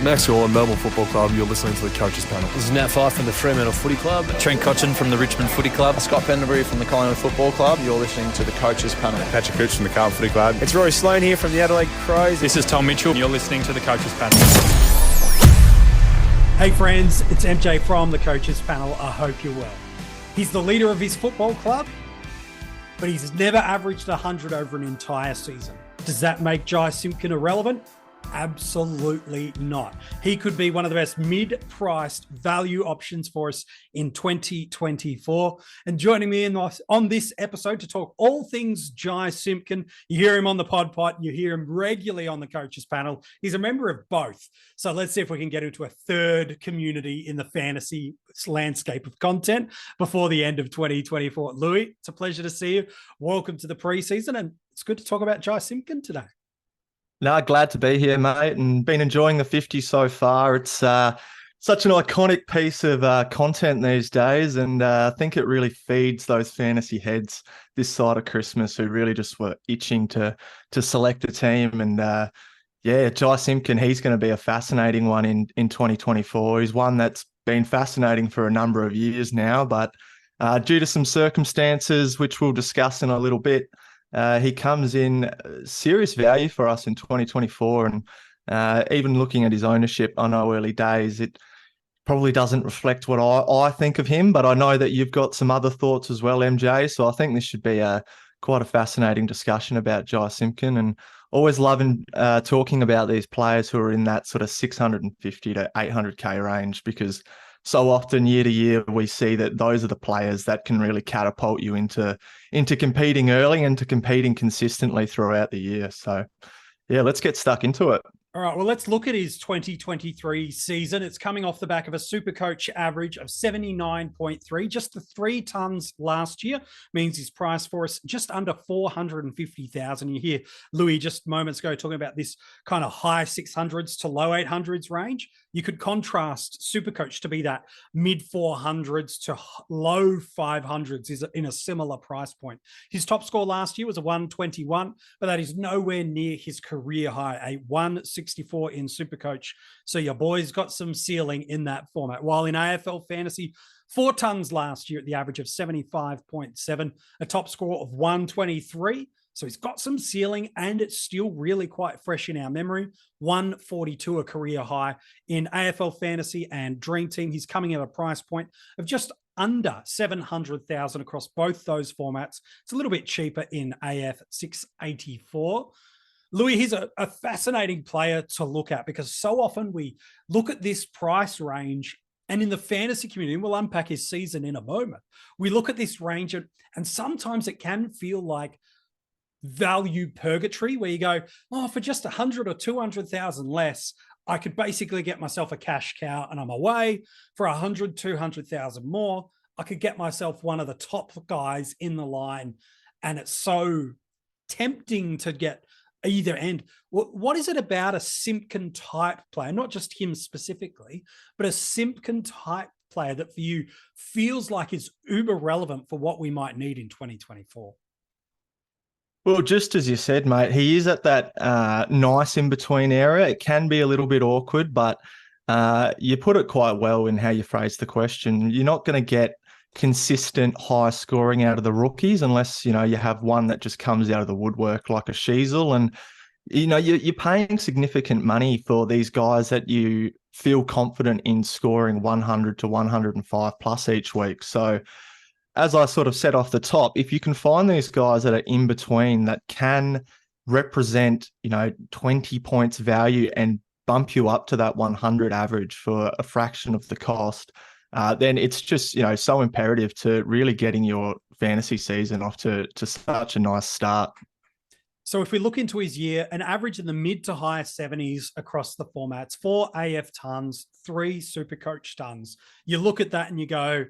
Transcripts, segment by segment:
Maxwell, Melbourne Football Club. You're listening to the Coaches Panel. This is Nat Fyfe from the Fremantle Footy Club. Trent Cotchin from the Richmond Footy Club. Scott Pendlebury from the Collingwood Football Club. You're listening to the Coaches Panel. Patrick Cooch from the Carlton Footy Club. It's Rory Sloane here from the Adelaide Crows. This is Tom Mitchell. You're listening to the Coaches Panel. Hey friends, it's MJ from the Coaches Panel. I hope you're well. He's the leader of his football club, but he's never averaged 100 over an entire season. Does that make Jy Simpkin irrelevant? Absolutely not. He could be one of the best mid-priced value options for us in 2024. And joining me on this episode to talk all things Jy Simpkin, you hear him on the pod, you hear him regularly on the Coaches Panel. He's a member of both. So let's see if we can get into a third community in the fantasy landscape of content before the end of 2024. Lewy, it's a pleasure to see you. Welcome to the preseason, and it's good to talk about Jy Simpkin today. No, glad to be here, mate, and been enjoying the 50 so far. It's such an iconic piece of content these days, and I think it really feeds those fantasy heads this side of Christmas who really just were itching to select a team. And Jy Simpkin, he's going to be a fascinating one in 2024. He's one that's been fascinating for a number of years now, but due to some circumstances, which we'll discuss in a little bit, he comes in serious value for us in 2024. And even looking at his ownership, I know early days, it probably doesn't reflect what I think of him, but I know that you've got some other thoughts as well, MJ. So I think this should be quite a fascinating discussion about Jy Simpkin, and always loving talking about these players who are in that sort of 650 to 800K range, because so often year to year, we see that those are the players that can really catapult you into competing early and to competing consistently throughout the year. So, yeah, let's get stuck into it. All right, well, let's look at his 2023 season. It's coming off the back of a SuperCoach average of 79.3. Just the 3 tons last year means his price for us just under 450,000. You hear Lewy just moments ago talking about this kind of high 600s to low 800s range. You could contrast SuperCoach to be that mid 400s to low 500s is in a similar price point. His top score last year was a 121, but that is nowhere near his career high, a 164 in SuperCoach. So your boy's got some ceiling in that format. While in AFLFantasy, 4 tons last year at the average of 75.7, a top score of 123. So he's got some ceiling, and it's still really quite fresh in our memory. 142, a career high in AFLFantasy and DreamTeam. He's coming at a price point of just under 700,000 across both those formats. It's a little bit cheaper in AF 684. Lewy, he's a fascinating player to look at, because so often we look at this price range, and in the fantasy community, and we'll unpack his season in a moment, we look at this range and sometimes it can feel like value purgatory, where you go, oh, for just 100 or 200,000 less, I could basically get myself a cash cow and I'm away. For 100, 200,000 more, I could get myself one of the top guys in the line. And it's so tempting to get either end. What is it about a Simpkin type player, not just him specifically, but a Simpkin type player that for you feels like is uber relevant for what we might need in 2024? Well, just as you said, mate, he is at that nice in-between area. It can be a little bit awkward, but you put it quite well in how you phrased the question. You're not going to get consistent high scoring out of the rookies unless, you have one that just comes out of the woodwork like a Sheasel. And, you're paying significant money for these guys that you feel confident in scoring 100 to 105 plus each week. So, as I sort of said off the top, if you can find these guys that are in between that can represent, 20 points value and bump you up to that 100 average for a fraction of the cost, then it's just, so imperative to really getting your fantasy season off to such a nice start. So if we look into his year, an average in the mid to high 70s across the formats, 4 AF tons, 3 SuperCoach tons. You look at that and you go,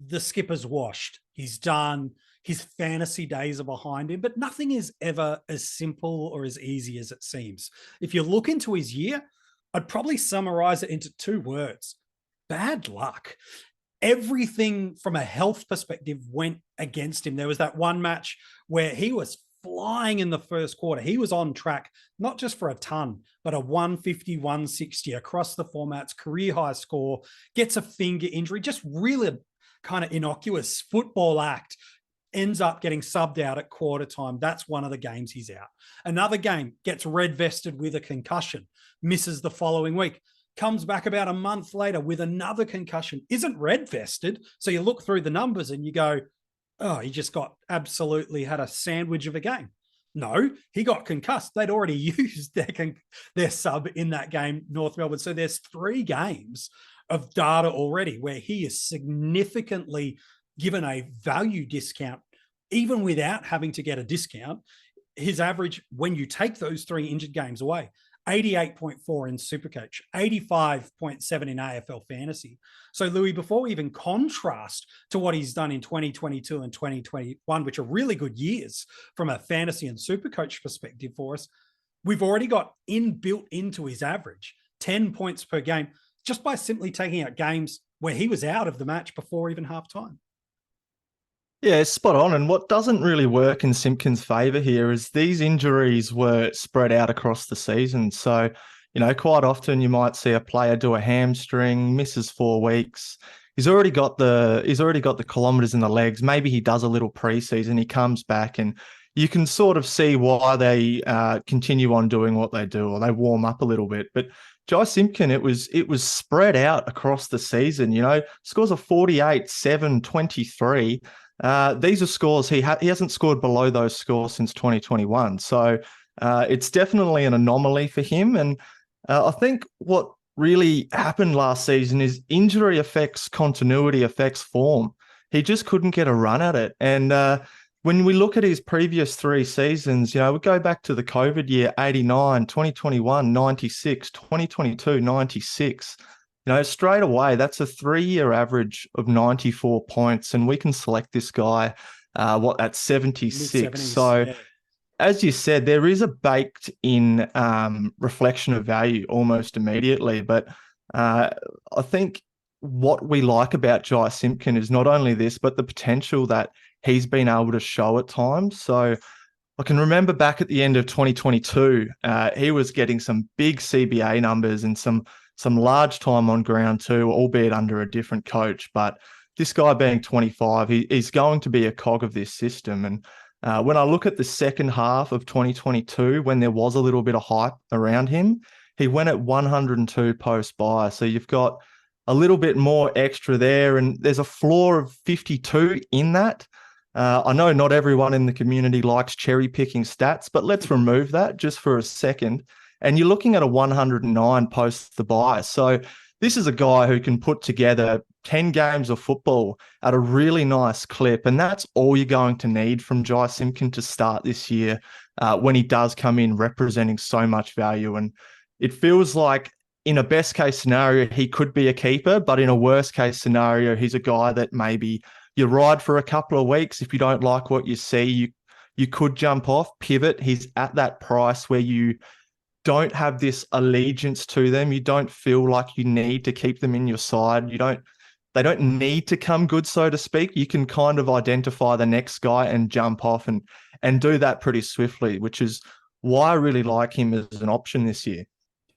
the skipper's washed. He's done. His fantasy days are behind him, but nothing is ever as simple or as easy as it seems. If you look into his year, I'd probably summarize it into 2 words: bad luck. Everything from a health perspective went against him. There was that one match where he was flying in the first quarter. He was on track, not just for a ton, but a 150, 160 across the formats, career high score, gets a finger injury, just really kind of innocuous football act, ends up getting subbed out at quarter time. That's one of the games he's out. Another game, gets red vested with a concussion, misses the following week, comes back about a month later with another concussion, isn't red vested. So you look through the numbers and you go, oh, he just got absolutely had a sandwich of a game. No, he got concussed. They'd already used their sub in that game, North Melbourne. So there's 3 games of data already where he is significantly given a value discount, even without having to get a discount. His average, when you take those 3 injured games away, 88.4 in SuperCoach, 85.7 in AFL Fantasy. So, Lewy, before we even contrast to what he's done in 2022 and 2021, which are really good years from a fantasy and SuperCoach perspective for us, we've already got built into his average 10 points per game just by simply taking out games where he was out of the match before even halftime. Yeah, spot on. And what doesn't really work in Simpkin's favour here is these injuries were spread out across the season. So, quite often you might see a player do a hamstring, misses 4 weeks. He's already got the kilometres in the legs. Maybe he does a little preseason. He comes back, and you can sort of see why they continue on doing what they do, or they warm up a little bit. But Jy Simpkin, it was spread out across the season. Scores of 48, 7, 23. These are scores he hasn't scored below those scores since 2021. So it's definitely an anomaly for him. And I think what really happened last season is injury affects continuity, affects form. He just couldn't get a run at it. And when we look at his previous 3 seasons, we go back to the COVID year, 89, 2021, 96, 2022, 96. Straight away, that's a 3-year average of 94 points, and we can select this guy, at 76. So, yeah. As you said, there is a baked-in reflection of value almost immediately. But I think what we like about Jy Simpkin is not only this, but the potential that he's been able to show at times. So I can remember back at the end of 2022, he was getting some big CBA numbers and some large time on ground too, albeit under a different coach. But this guy being 25, he's going to be a cog of this system. And when I look at the second half of 2022, when there was a little bit of hype around him, he went at 102 post-buy. So you've got a little bit more extra there, and there's a floor of 52 in that. I know not everyone in the community likes cherry-picking stats, but let's remove that just for a second. And you're looking at a 109 post the buy. So this is a guy who can put together 10 games of football at a really nice clip. And that's all you're going to need from Jy Simpkin to start this year when he does come in representing so much value. And it feels like in a best case scenario, he could be a keeper, but in a worst case scenario, he's a guy that maybe you ride for a couple of weeks. If you don't like what you see, you could jump off, pivot. He's at that price where you don't have this allegiance to them. You don't feel like you need to keep them in your side. They don't need to come good, so to speak. You can kind of identify the next guy and jump off and do that pretty swiftly, which is why I really like him as an option this year.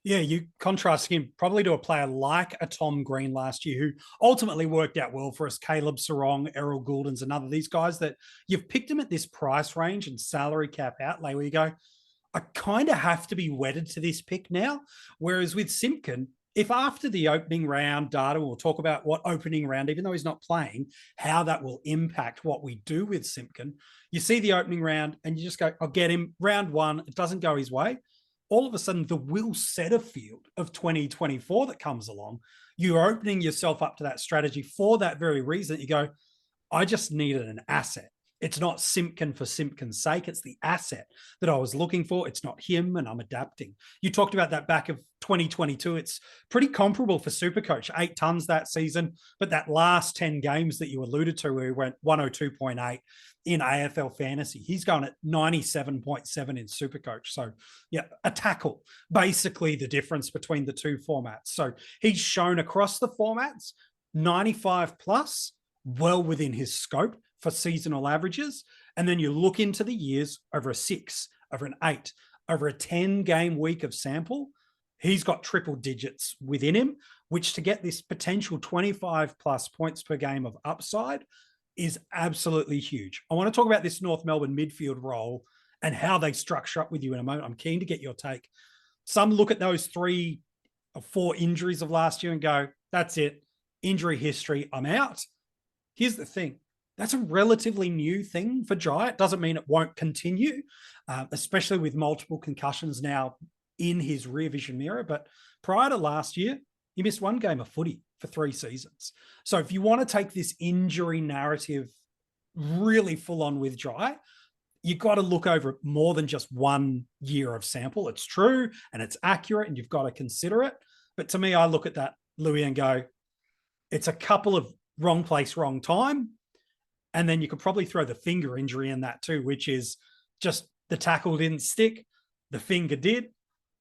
Yeah, you contrast him probably to a player like a Tom Green last year, who ultimately worked out well for us. Caleb Sarong, Errol Goulden's another. These guys that you've picked him at this price range and salary cap outlay where you go, I kind of have to be wedded to this pick now. Whereas with Simpkin, if after the opening round data, we'll talk about what opening round, even though he's not playing, how that will impact what we do with Simpkin. You see the opening round and you just go, I'll get him round 1. It doesn't go his way. All of a sudden, the Will Setterfield of 2024 that comes along, you're opening yourself up to that strategy for that very reason. You go, I just needed an asset. It's not Simpkin for Simpkin's sake. It's the asset that I was looking for. It's not him, and I'm adapting. You talked about that back of 2022. It's pretty comparable for SuperCoach, 8 tons that season. But that last 10 games that you alluded to, where he went 102.8 in AFL Fantasy, he's going at 97.7 in SuperCoach. So, yeah, a tackle, basically the difference between the two formats. So he's shown across the formats, 95 plus, well within his scope. for seasonal averages. And then you look into the years over a 6, over an 8, over a 10-game week of sample, he's got triple digits within him, which to get this potential 25 plus points per game of upside is absolutely huge. I want to talk about this North Melbourne midfield role and how they structure up with you in a moment. I'm keen to get your take. Some look at those 3 or 4 injuries of last year and go, that's it. Injury history, I'm out. Here's the thing. That's a relatively new thing for Jy. It doesn't mean it won't continue, especially with multiple concussions now in his rear vision mirror. But prior to last year, he missed 1 game of footy for 3 seasons. So if you want to take this injury narrative really full on with Jy, you've got to look over more than just 1 year of sample. It's true and it's accurate and you've got to consider it. But to me, I look at that, Lewy, and go, it's a couple of wrong place, wrong time. And then you could probably throw the finger injury in that too, which is just the tackle didn't stick, the finger did,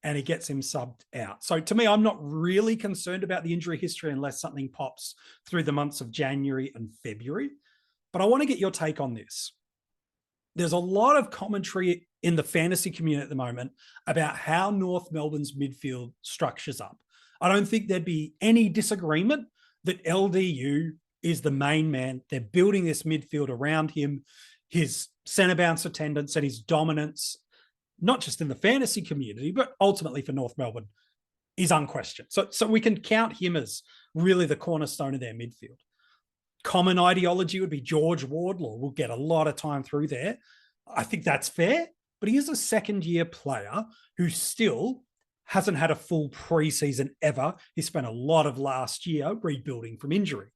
and he gets him subbed out. So to me, I'm not really concerned about the injury history unless something pops through the months of January and February. But I want to get your take on this. There's a lot of commentary in the fantasy community at the moment about how North Melbourne's midfield structures up. I don't think there'd be any disagreement that LDU is the main man. They're building this midfield around him. His centre bounce attendance and his dominance, not just in the fantasy community, but ultimately for North Melbourne, is unquestioned. So we can count him as really the cornerstone of their midfield. Common ideology would be George Wardlaw. We'll get a lot of time through there. I think that's fair, but he is a second-year player who still hasn't had a full preseason ever. He spent a lot of last year rebuilding from injury.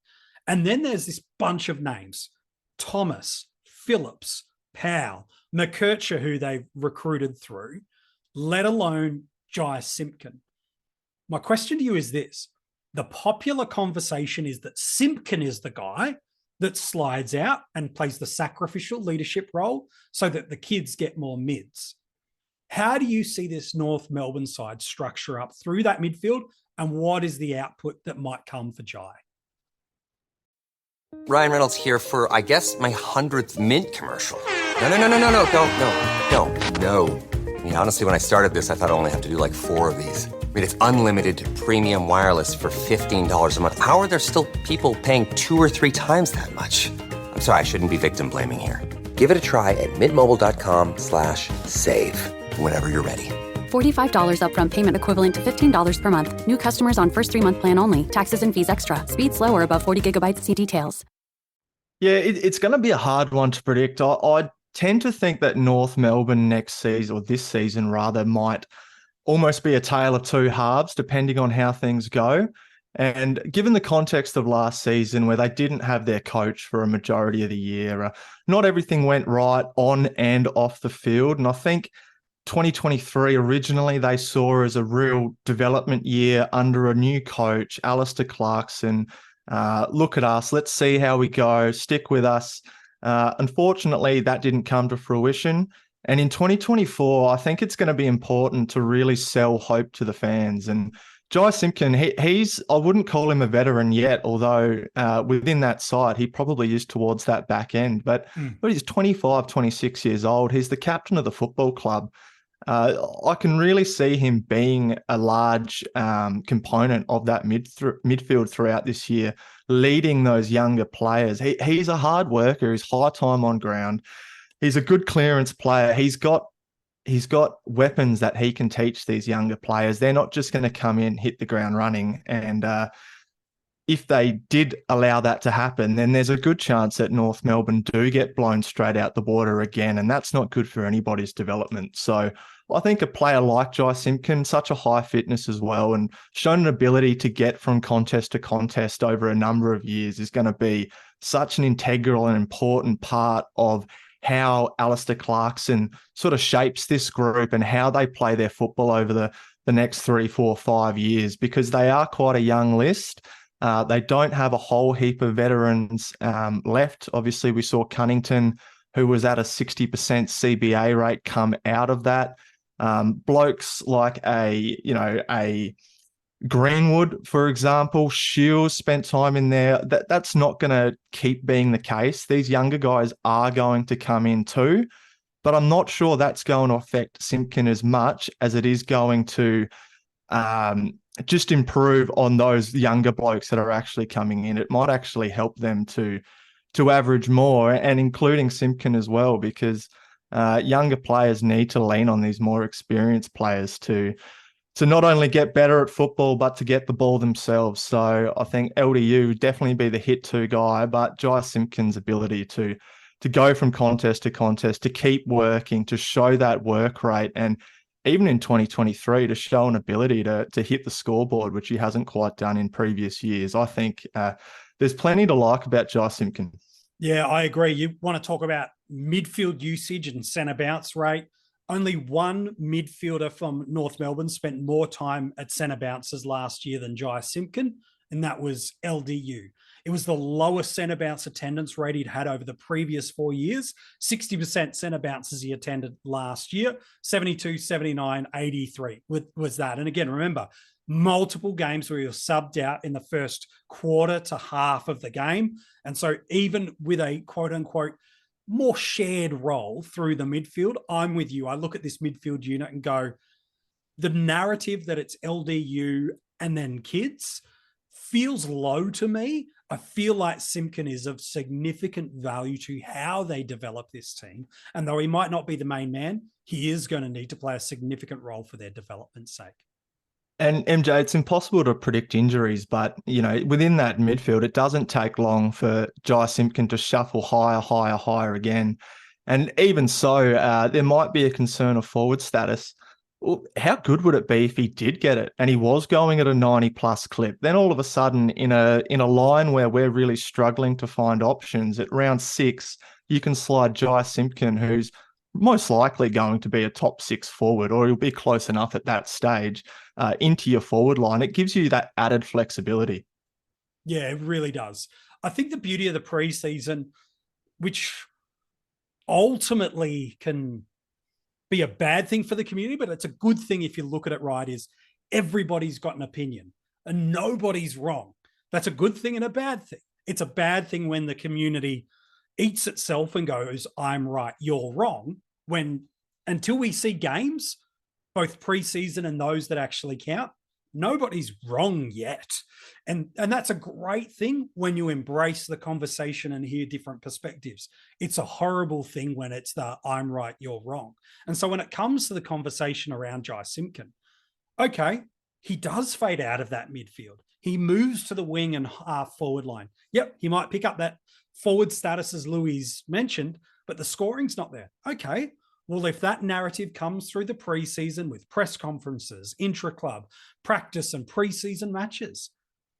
And then there's this bunch of names: Thomas, Phillips, Powell, McKercher, who they've recruited through, let alone Jy Simpkin. My question to you is this. The popular conversation is that Simpkin is the guy that slides out and plays the sacrificial leadership role so that the kids get more mids. How do you see this North Melbourne side structure up through that midfield, and what is the output that might come for Jy? Ryan Reynolds here for, I guess, my 100th Mint commercial. No, don't. I mean, honestly, when I started this, I thought I only have to do like 4 of these. I mean, it's unlimited premium wireless for $15 a month. How are there still people paying 2 or 3 times that much? I'm sorry, I shouldn't be victim blaming here. Give it a try at mintmobile.com/save. Whenever you're ready. $45 upfront payment equivalent to $15 per month. New customers on first 3-month plan only. Taxes and fees extra. Speed slower above 40 gigabytes. See details. Yeah, it's going to be a hard one to predict. I tend to think that North Melbourne next season, or this season rather, might almost be a tale of 2 halves, depending on how things go. And given the context of last season, where they didn't have their coach for a majority of the year, not everything went right on and off the field. And I think 2023 originally they saw as a real development year under a new coach, Alistair Clarkson. Look at us, let's see how we go, stick with us. Unfortunately, that didn't come to fruition. And in 2024, I think it's going to be important to really sell hope to the fans. And Jy Simpkin, he's, I wouldn't call him a veteran yet, although within that side, he probably is towards that back end. But he's 25, 26 years old. He's the captain of the football club. I can really see him being a large component of that midfield throughout this year, leading those younger players. He's a hard worker. He's high time on ground. He's a good clearance player. He's got weapons that he can teach these younger players. They're not just going to come in, hit the ground running. And if they did allow that to happen, then there's a good chance that North Melbourne do get blown straight out the water again. And that's not good for anybody's development. So I think a player like Jy Simpkin, such a high fitness as well, and shown an ability to get from contest to contest over a number of years, is going to be such an integral and important part of how Alistair Clarkson sort of shapes this group and how they play their football over the next 3, 4, 5 years, because they are quite a young list. They don't have a whole heap of veterans left. Obviously, we saw Cunnington, who was at a 60% CBA rate, come out of that. Blokes like a Greenwood, for example, Shields spent time in there. That's not going to keep being the case. These younger guys are going to come in too, but I'm not sure that's going to affect Simpkin as much as it is going to just improve on those younger blokes that are actually coming in. It might actually help them to average more, and including Simpkin as well, because younger players need to lean on these more experienced players to not only get better at football, but to get the ball themselves. So I think LDU would definitely be the hit to guy, but Jy Simpkin's ability to go from contest to contest, to keep working, to show that work rate, and even in 2023, to show an ability to hit the scoreboard, which he hasn't quite done in previous years. I think there's plenty to like about Jy Simpkin. Yeah, I agree. You want to talk about midfield usage and centre bounce rate. Only one midfielder from North Melbourne spent more time at centre bounces last year than Jy Simpkin, and that was LDU. It was the lowest centre bounce attendance rate he'd had over the previous 4 years. 60% centre bounces he attended last year, 72, 79, 83 was that. And again, remember, multiple games where he was subbed out in the first quarter to half of the game. And so even with a quote unquote more shared role through the midfield, I'm with you. I look at this midfield unit and go, the narrative that it's LDU and then kids feels low to me. I feel like Simpkin is of significant value to how they develop this team. And though he might not be the main man, he is going to need to play a significant role for their development's sake. And MJ, it's impossible to predict injuries, but, you know, within that midfield, it doesn't take long for Jy Simpkin to shuffle higher again. And even so, there might be a concern of forward status. Well, how good would it be if he did get it and he was going at a 90-plus clip? Then all of a sudden, in a line where we're really struggling to find options, at round 6, you can slide Jy Simpkin, who's most likely going to be a top 6 forward, or he'll be close enough at that stage, into your forward line. It gives you that added flexibility. Yeah, it really does. I think the beauty of the preseason, which ultimately can be a bad thing for the community, but it's a good thing if you look at it right, is everybody's got an opinion and nobody's wrong. That's a good thing and a bad thing. It's a bad thing when the community eats itself and goes, I'm right, you're wrong, when until we see games, both preseason and those that actually count, nobody's wrong yet. And that's a great thing when you embrace the conversation and hear different perspectives. It's a horrible thing when it's the I'm right, you're wrong. And so when it comes to the conversation around Jy Simpkin, okay, he does fade out of that midfield. He moves to the wing and half forward line. Yep, he might pick up that forward status as Louis mentioned, but the scoring's not there. Okay, well, if that narrative comes through the preseason with press conferences, intra-club, practice and preseason matches,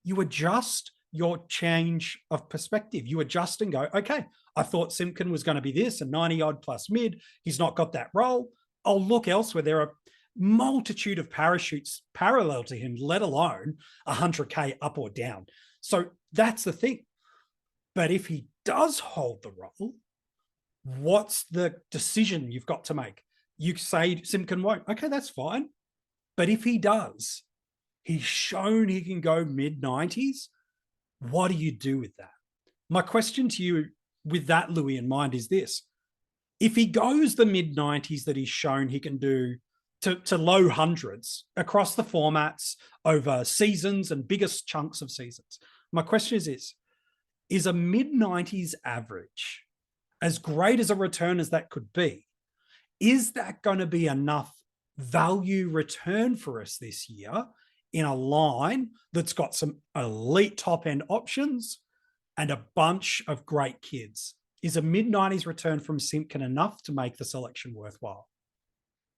you adjust your change of perspective. You adjust and go, okay, I thought Simpkin was going to be this, a 90-odd plus mid. He's not got that role. I'll look elsewhere. There are multitude of parachutes parallel to him, let alone 100K up or down. So that's the thing. But if he does hold the role, what's the decision you've got to make? You say Simpkin won't. Okay, that's fine. But if he does, he's shown he can go mid-90s. What do you do with that? My question to you with that, Louis, in mind is this. If he goes the mid-90s that he's shown he can do to low hundreds across the formats over seasons and biggest chunks of seasons, my question is this. Is a mid-90s average, as great as a return as that could be, is that going to be enough value return for us this year in a line that's got some elite top-end options and a bunch of great kids? Is a mid-90s return from Simpkin enough to make the selection worthwhile?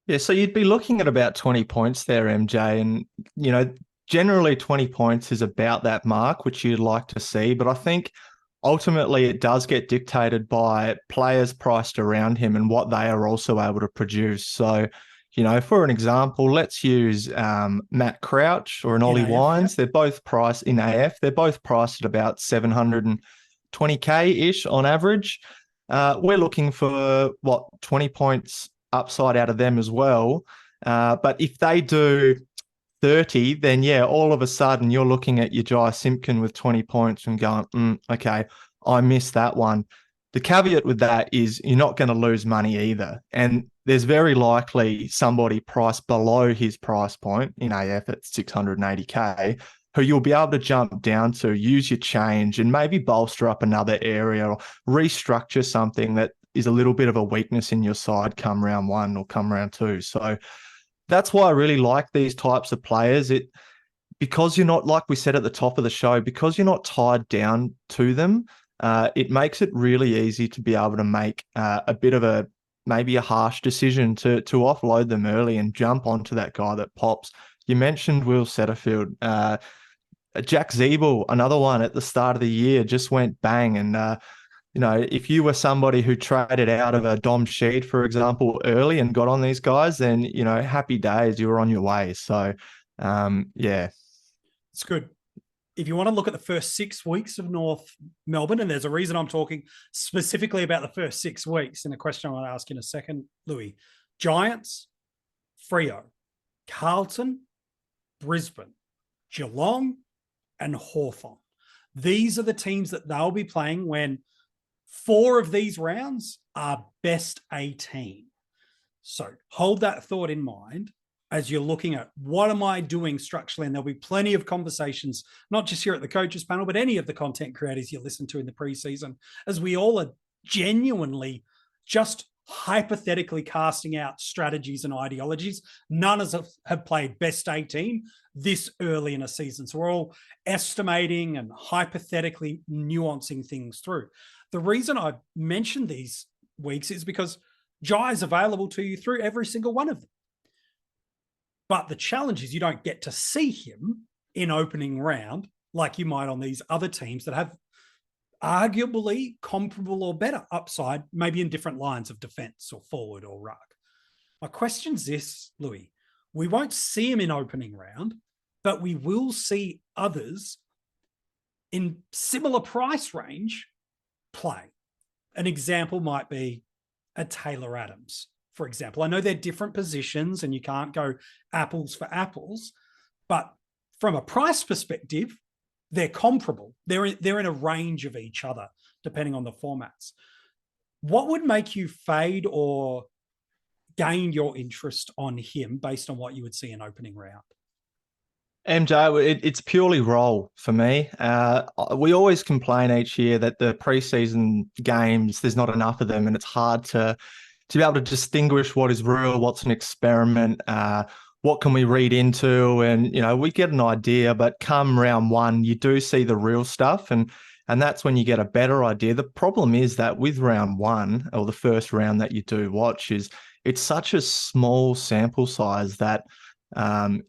Yeah, so you'd be looking at about 20 points there, MJ, and, you know, generally 20 points is about that mark, which you'd like to see. But I think ultimately it does get dictated by players priced around him and what they are also able to produce. So, you know, for an example, let's use Matt Crouch or an Ollie Wines. They're both priced in AF. They're both priced at about 720K-ish on average. We're looking for, 20 points upside out of them as well. But if they do 30, then yeah, all of a sudden you're looking at your Jy Simpkin with 20 points and going, okay, I missed that one. The caveat with that is you're not going to lose money either. And there's very likely somebody priced below his price point in AF at 680K who you'll be able to jump down to, use your change and maybe bolster up another area or restructure something that is a little bit of a weakness in your side come round 1 or come round 2. So that's why I really like these types of players. Because you're not, like we said at the top of the show, because you're not tied down to them, it makes it really easy to be able to make a bit of maybe a harsh decision to offload them early and jump onto that guy that pops. You mentioned Will Setterfield. Jack Zeeble, another one at the start of the year, just went bang. And, if you were somebody who traded out of a Dom Sheed, for example, early and got on these guys, then, happy days, you were on your way. So, yeah. It's good. If you want to look at the first 6 weeks of North Melbourne, and there's a reason I'm talking specifically about the first 6 weeks, and a question I want to ask in a second, Louis. Giants, Freo, Carlton, Brisbane, Geelong, and Hawthorn. These are the teams that they'll be playing when 4 of these rounds are best 18. So hold that thought in mind as you're looking at what am I doing structurally? And there'll be plenty of conversations, not just here at the coaches panel, but any of the content creators you listen to in the preseason, as we all are genuinely just hypothetically casting out strategies and ideologies. None of us have played best 18 this early in a season. So we're all estimating and hypothetically nuancing things through. The reason I mentioned these weeks is because Jy is available to you through every single one of them. But the challenge is you don't get to see him in opening round like you might on these other teams that have arguably comparable or better upside, maybe in different lines of defense or forward or ruck. My question's this, Louis. We won't see him in opening round, but we will see others in similar price range play. An example might be a Taylor Adams, for example. I know they're different positions and you can't go apples for apples, but from a price perspective, they're comparable. They're in a range of each other, depending on the formats. What would make you fade or gain your interest on him based on what you would see in opening round? MJ, it's purely role for me. We always complain each year that the preseason games, there's not enough of them, and it's hard to be able to distinguish what is real, what's an experiment, what can we read into, and we get an idea. But come round 1, you do see the real stuff, and that's when you get a better idea. The problem is that with round 1, or the first round that you do watch, is it's such a small sample size that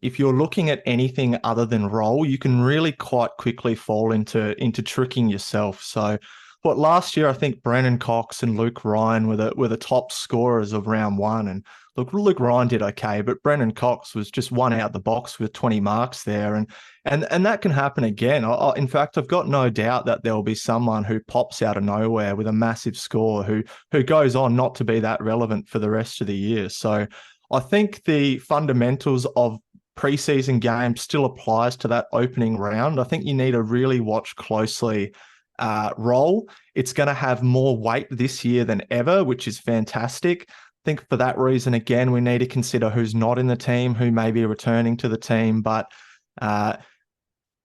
if you're looking at anything other than role, you can really quite quickly fall into tricking yourself. So last year, I think Brennan Cox and Luke Ryan were the top scorers of round 1. And look, Luke Ryan did okay, but Brennan Cox was just one out the box with 20 marks there. And that can happen again. In fact, I've got no doubt that there will be someone who pops out of nowhere with a massive score who goes on not to be that relevant for the rest of the year. So I think the fundamentals of preseason games still applies to that opening round. I think you need to really watch closely role. It's going to have more weight this year than ever, which is fantastic. I think for that reason, again, we need to consider who's not in the team, who may be returning to the team. But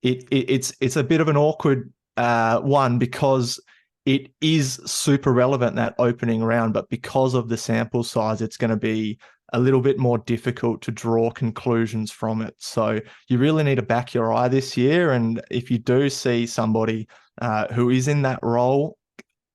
it's a bit of an awkward one because it is super relevant, that opening round, but because of the sample size, it's going to be a little bit more difficult to draw conclusions from it. So you really need to back your eye this year. And if you do see somebody who is in that role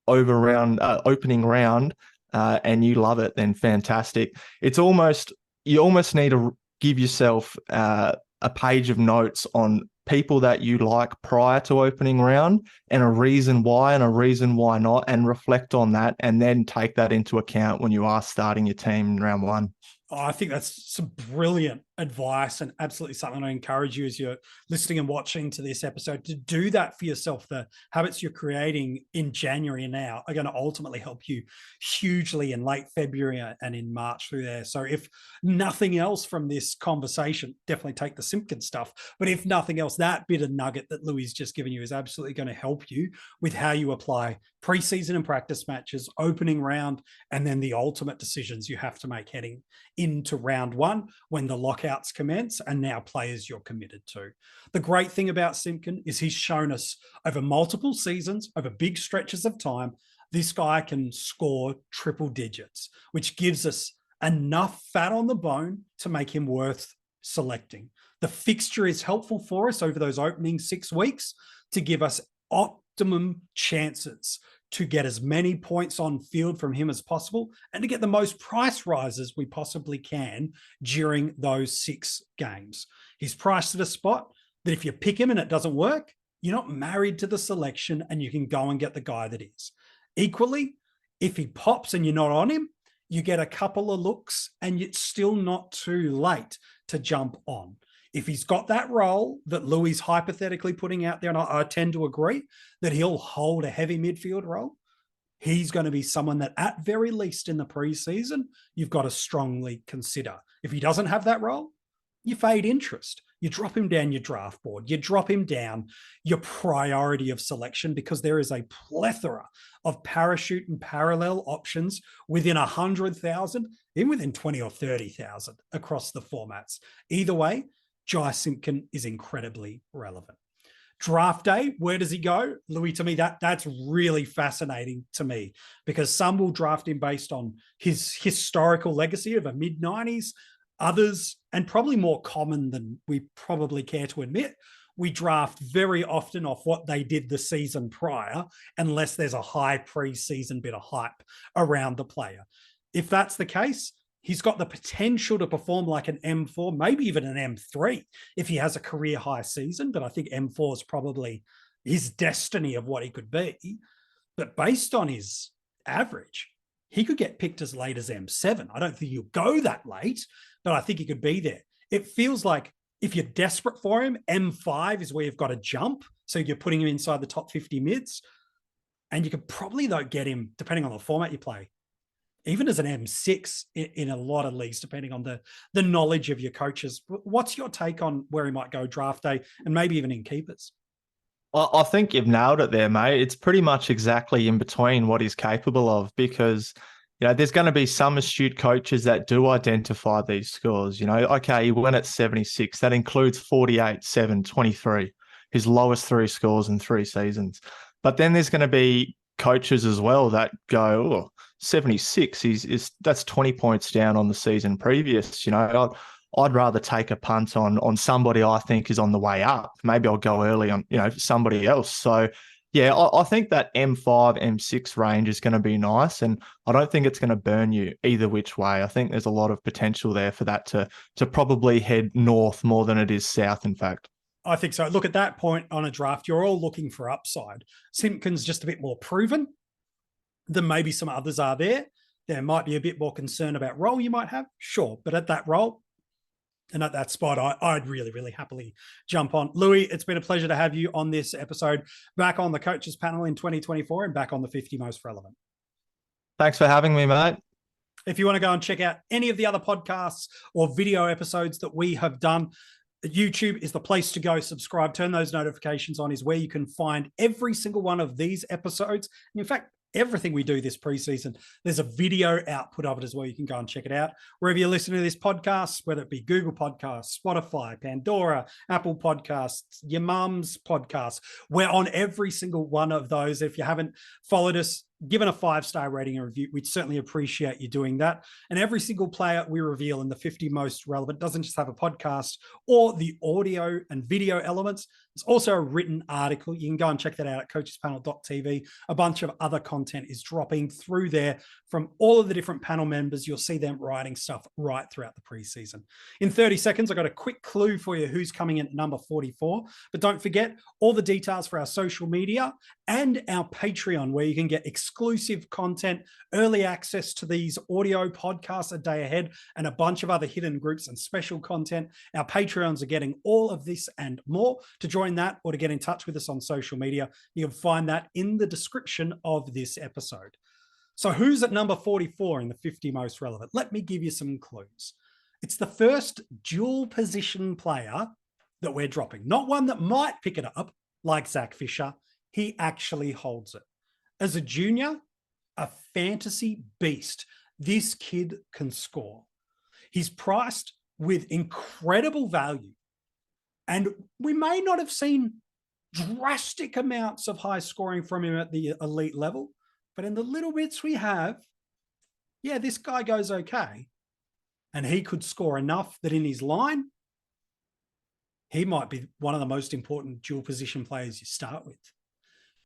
opening round, and you love it, then fantastic. You almost need to give yourself a page of notes on people that you like prior to opening round and a reason why and a reason why not, and reflect on that and then take that into account when you are starting your team in round 1. Oh, I think that's some brilliant advice and absolutely something I encourage you as you're listening and watching to this episode to do that for yourself. The habits you're creating in January and now are going to ultimately help you hugely in late February and in March through there. So if nothing else from this conversation, definitely take the Simpkin stuff. But if nothing else, that bit of nugget that Louis just given you is absolutely going to help you with how you apply preseason and practice matches, opening round, and then the ultimate decisions you have to make heading into round one when the lockouts commence and now players you're committed to. The great thing about Simpkin is he's shown us over multiple seasons, over big stretches of time, this guy can score triple digits, which gives us enough fat on the bone to make him worth selecting. The fixture is helpful for us over those opening 6 weeks to give us optimum chances to get as many points on field from him as possible and to get the most price rises we possibly can during those 6 games. He's priced at a spot that if you pick him and it doesn't work, you're not married to the selection and you can go and get the guy that is. Equally, if he pops and you're not on him, you get a couple of looks and it's still not too late to jump on. If he's got that role that Louis hypothetically putting out there, and I tend to agree that he'll hold a heavy midfield role, he's going to be someone that at very least in the preseason, you've got to strongly consider. If he doesn't have that role, you fade interest. You drop him down your draft board. You drop him down your priority of selection because there is a plethora of parachute and parallel options within 100,000, even within 20 or 30,000 across the formats. Either way, Jy Simpkin is incredibly relevant. Draft day, where does he go? Louis, to me, that's really fascinating to me because some will draft him based on his historical legacy of a mid-90s. Others, and probably more common than we probably care to admit, we draft very often off what they did the season prior, unless there's a high pre-season bit of hype around the player. If that's the case, he's got the potential to perform like an M4, maybe even an M3 if he has a career high season. But I think M4 is probably his destiny of what he could be. But based on his average, he could get picked as late as M7. I don't think he'll go that late, but I think he could be there. It feels like if you're desperate for him, M5 is where you've got to jump. So you're putting him inside the top 50 mids. And you could probably, though, get him, depending on the format you play, even as an M6 in a lot of leagues, depending on the knowledge of your coaches. What's your take on where he might go draft day and maybe even in keepers? I think you've nailed it there, mate. It's pretty much exactly in between what he's capable of because, there's going to be some astute coaches that do identify these scores. Okay, he went at 76. That includes 48, 7, 23, his lowest 3 scores in 3 seasons. But then there's going to be coaches as well that go, 76, that's 20 points down on the season previous. I'd rather take a punt on somebody I think is on the way up. Maybe I'll go early on, somebody else. So, yeah, I think that M5, M6 range is going to be nice, and I don't think it's going to burn you either which way. I think there's a lot of potential there for that to probably head north more than it is south, in fact. I think so. Look, at that point on a draft, you're all looking for upside. Simpkin's just a bit more proven than maybe some others are there. There might be a bit more concern about role you might have, sure, but at that role, and at that spot, I'd really, really happily jump on. Louis, it's been a pleasure to have you on this episode, back on the coaches panel in 2024 and back on the 50 most relevant. Thanks for having me, mate. If you want to go and check out any of the other podcasts or video episodes that we have done, YouTube is the place to go. Subscribe, turn those notifications on is where you can find every single one of these episodes. And in fact, everything we do this preseason, there's a video output of it as well. You can go and check it out wherever you're listening to this podcast, whether it be Google Podcasts, Spotify, Pandora, Apple Podcasts, your mum's podcast. We're on every single one of those. If you haven't followed us, given a 5-star rating and review, we'd certainly appreciate you doing that. And every single player we reveal in the 50 most relevant doesn't just have a podcast or the audio and video elements. There's also a written article. You can go and check that out at coachespanel.tv. A bunch of other content is dropping through there from all of the different panel members. You'll see them writing stuff right throughout the preseason. In 30 seconds, I've got a quick clue for you who's coming in at number 44. But don't forget all the details for our social media and our Patreon, where you can get exclusive exclusive content, early access to these audio podcasts a day ahead, and a bunch of other hidden groups and special content. Our Patreons are getting all of this and more. To join that or to get in touch with us on social media, you can find that in the description of this episode. So who's at number 44 in the 50 most relevant? Let me give you some clues. It's the first dual position player that we're dropping, not one that might pick it up like Zach Fisher. He actually holds it. As a junior, a fantasy beast. This kid can score. He's priced with incredible value. And we may not have seen drastic amounts of high scoring from him at the elite level, but in the little bits we have, yeah, this guy goes okay. And he could score enough that in his line, he might be one of the most important dual position players you start with.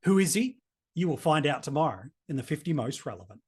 Who is he? You will find out tomorrow in the 50 most relevant.